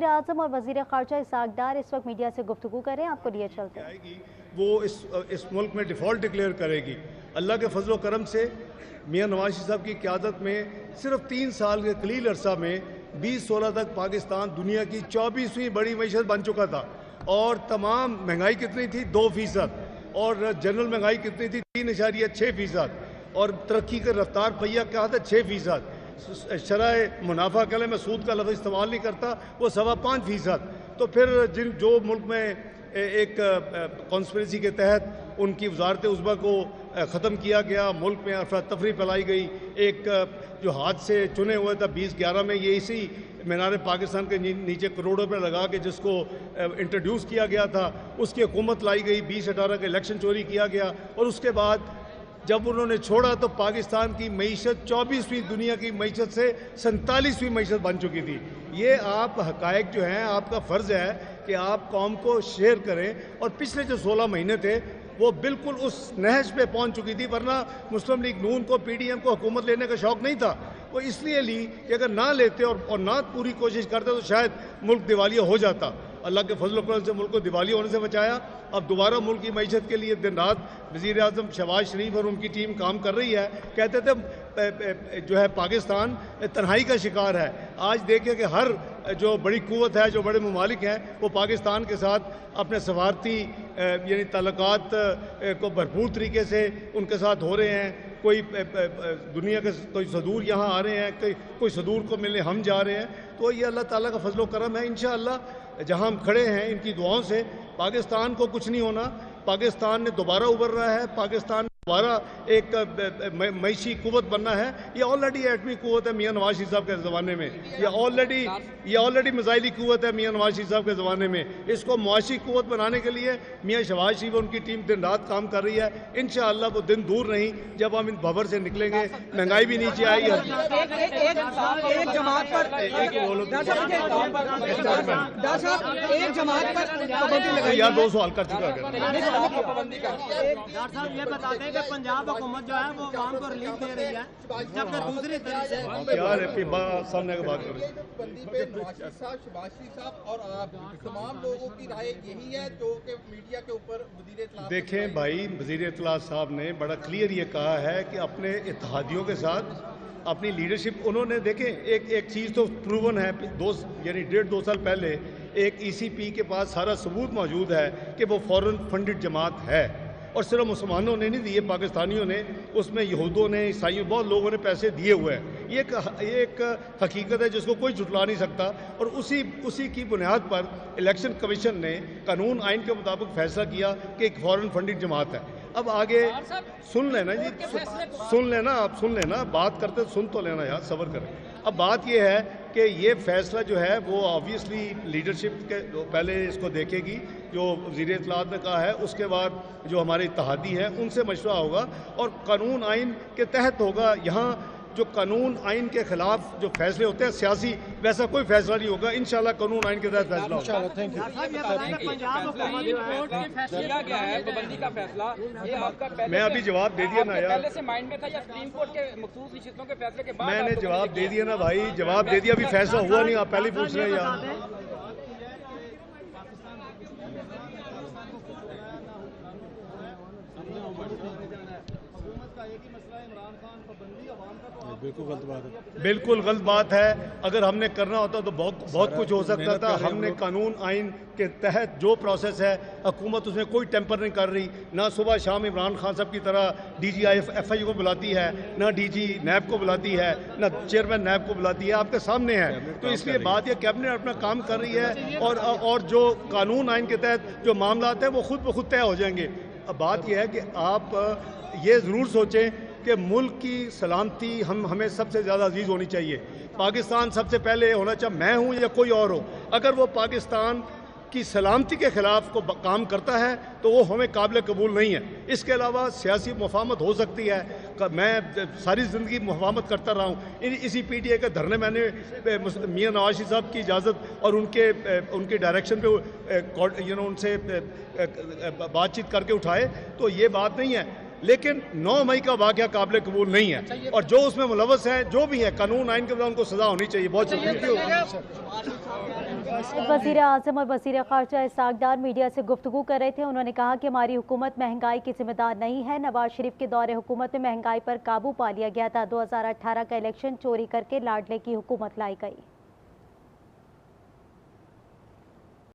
वज़ीर आज़म और वज़ीर ख़ारजा इसहाक़ डार इस वक्त मीडिया से गुफ्तगू करें, आपको लिए चलते हैं। वो इस मुल्क में डिफ़ॉल्ट डिक्लेयर करेगी। अल्लाह के फजल करम से मियाँ नवाज शरीफ साहब की क़यादत में सिर्फ 3 साल के कलील अरसा में 2016 तक पाकिस्तान दुनिया की 24वीं बड़ी मईशत बन चुका था। और तमाम महंगाई कितनी थी? 2%। और जनरल महंगाई कितनी थी? 3.6%। और तरक्की का रफ्तार पहिया क्या था? 6%। शरह मुनाफा के लिए मैं सूद का लफ्ज़ इस्तेमाल नहीं करता, वो 5.25%। तो फिर जो मुल्क में एक कॉन्स्पिरेसी के तहत उनकी वजारत उज़्मा को ख़त्म किया गया, मुल्क में अफरा तफरी फैलाई गई, एक जो हाथ से चुने हुए था 2011 में, ये इसी मीनार पाकिस्तान के नीचे करोड़ों रुपये लगा के जिसको इंट्रोड्यूस किया गया था, उसकी हुकूमत लाई गई। 2018 का इलेक्शन चोरी किया गया और उसके बाद जब उन्होंने छोड़ा तो पाकिस्तान की मईशत 24वीं दुनिया की मईशत से 47वीं मईशत बन चुकी थी। ये आप हक़ाइक़ जो हैं, आपका फ़र्ज़ है कि आप कौम को शेयर करें। और पिछले जो 16 महीने थे वो बिल्कुल उस नहज पे पहुंच चुकी थी, वरना मुस्लिम लीग नून को, PDM को हुकूमत लेने का शौक़ नहीं था। वो इसलिए ली कि अगर ना लेते और ना पूरी कोशिश करते तो शायद मुल्क दिवालिया हो जाता। अल्लाह के फजल करम से मुल्क को दिवालिया होने से बचाया। अब दोबारा मुल्क की मईशत के लिए दिन रात वज़ीर आज़म शहबाज शरीफ और उनकी टीम काम कर रही है। कहते थे जो है पाकिस्तान तन्हाई का शिकार है। आज देखिए कि हर जो बड़ी कुव्वत है, जो बड़े ममालिक हैं, वो पाकिस्तान के साथ अपने सफारती यानी ताल्लुकात को भरपूर तरीके से उनके साथ हो रहे हैं। कोई दुनिया के कोई सदूर यहाँ आ रहे हैं, कोई सदूर को मिलने हम जा रहे हैं। तो ये अल्लाह ताला का फजल करम है। इंशाअल्लाह जहाँ हम खड़े हैं इनकी दुआओं से पाकिस्तान को कुछ नहीं होना। पाकिस्तान ने दोबारा उभर रहा है, पाकिस्तान दोबारा एक मईशी कुव्वत बनना है। ये ऑलरेडी एटमी कुव्वत है मियाँ नवाज शरीफ साहब के ज़माने में, ये ऑलरेडी मिसाइली कुव्वत है मियाँ नवाज शरीफ साहब के ज़माने में। इसको मुआशी कुव्वत बनाने के लिए मियाँ शहबाज शरीफ उनकी टीम दिन रात काम कर रही है। इंशाअल्लाह वो दिन दूर नहीं जब हम इन भंवर से निकलेंगे, महंगाई भी नीचे आएगी। यार 2 सवाल कर चुका है। पंजाब हुकूमत जो है वो आवाम को रिलीफ दे रही है, जबकि दूसरी तरफ से यार सामने की बात करें। बंदी पे नवाज शरीफ साहब, शहबाज शरीफ साहब और तमाम लोगों की राय यही है जो कि मीडिया के ऊपर वज़ीर इत्तलात। देखें भाई, वज़ीर इत्तलात साहब ने बड़ा क्लियर ये कहा है कि अपने इत्तेहादियों के साथ अपनी लीडरशिप उन्होंने, देखें एक चीज़ तो प्रूवन है, 1.5-2 साल पहले एक ECP के पास सारा सबूत मौजूद है कि वो फॉरेन फंडेड जमात है। और सिर्फ मुसलमानों ने नहीं दिए, पाकिस्तानियों ने, उसमें यहूदियों ने, ईसाइयों, बहुत लोगों ने पैसे दिए हुए हैं। ये एक हकीकत है जिसको कोई जुटला नहीं सकता। और उसी की बुनियाद पर इलेक्शन कमीशन ने कानून आइन के मुताबिक फैसला किया कि एक फॉरेन फंडेड जमात है। अब आगे सुन लेना जी, सुन लेना, आप सुन लेना, बात करते सुन तो लेना यार, सब्र करें। अब बात यह है कि ये फैसला जो है वो ऑब्वियसली लीडरशिप के पहले इसको देखेगी, जो वज़ीर इत्तलात ने कहा है, उसके बाद जो हमारे इत्तेहादी हैं उनसे मशवरा होगा और कानून आइन के तहत होगा। यहाँ जो कानून आइन के खिलाफ जो फैसले होते हैं सियासी, वैसा कोई फैसला नहीं होगा। इंशाल्लाह कानून आइन के तहत फैसला होगा। Thank you. मैं अभी जवाब दे दिया ना यार, पहले से माइंड में था या सुप्रीम कोर्ट के मखसूस निशिस्तों के फैसले के बाद? मैंने जवाब दे दिया ना भाई, जवाब दे दिया, अभी फैसला हुआ नहीं, आप पहले पूछ रहे हैं यार। बिल्कुल गलत बात है। अगर हमने करना होता तो बहुत कुछ हो सकता था। हमने कानून आइन के तहत जो प्रोसेस है, हुकूमत उसमें कोई टेम्पर नहीं कर रही। ना सुबह शाम इमरान खान साहब की तरह DG FI को बुलाती है, ना DG NAB को बुलाती है, ना चेयरमैन NAB को बुलाती है, आपके सामने है। तो इसलिए बात यह कैबिनेट अपना काम कर रही है और जो कानून आइन के तहत जो मामला है वो खुद ब खुद तय हो जाएंगे। अब बात यह है कि आप ये ज़रूर सोचें कि मुल्क की सलामती हमें सबसे ज़्यादा अजीज़ होनी चाहिए। पाकिस्तान सबसे पहले होना चाहिए, मैं हूँ या कोई और हो। अगर वो पाकिस्तान की सलामती के ख़िलाफ़ को काम करता है तो वो हमें काबिल कबूल नहीं है। इसके अलावा सियासी मुफाहमत हो सकती है, मैं सारी ज़िंदगी मुफाहमत करता रहा हूँ। इसी PTI के धरने मैंने मियाँ नवाज शरीफ साहब की इजाज़त और उनके डायरेक्शन पे उनसे बातचीत करके उठाए, तो ये बात नहीं है। लेकिन 9 मई का वाक़या काबिल कबूल नहीं है और जो उसमें मुलव्वस है, जो भी है, कानून आइन के बाद उनको सज़ा होनी चाहिए। बहुत शुक्रिया। वज़ीर आज़म और वज़ीर ख़ारजा इसहाक़ डार मीडिया से गुफ्तगू कर रहे थे। उन्होंने कहा कि हमारी हुकूमत महंगाई की जिम्मेदार नहीं है। नवाज शरीफ के दौरे हुकूमत में महंगाई पर काबू पा लिया गया था। 2018 का इलेक्शन चोरी करके लाडले की हुकूमत लाई गई।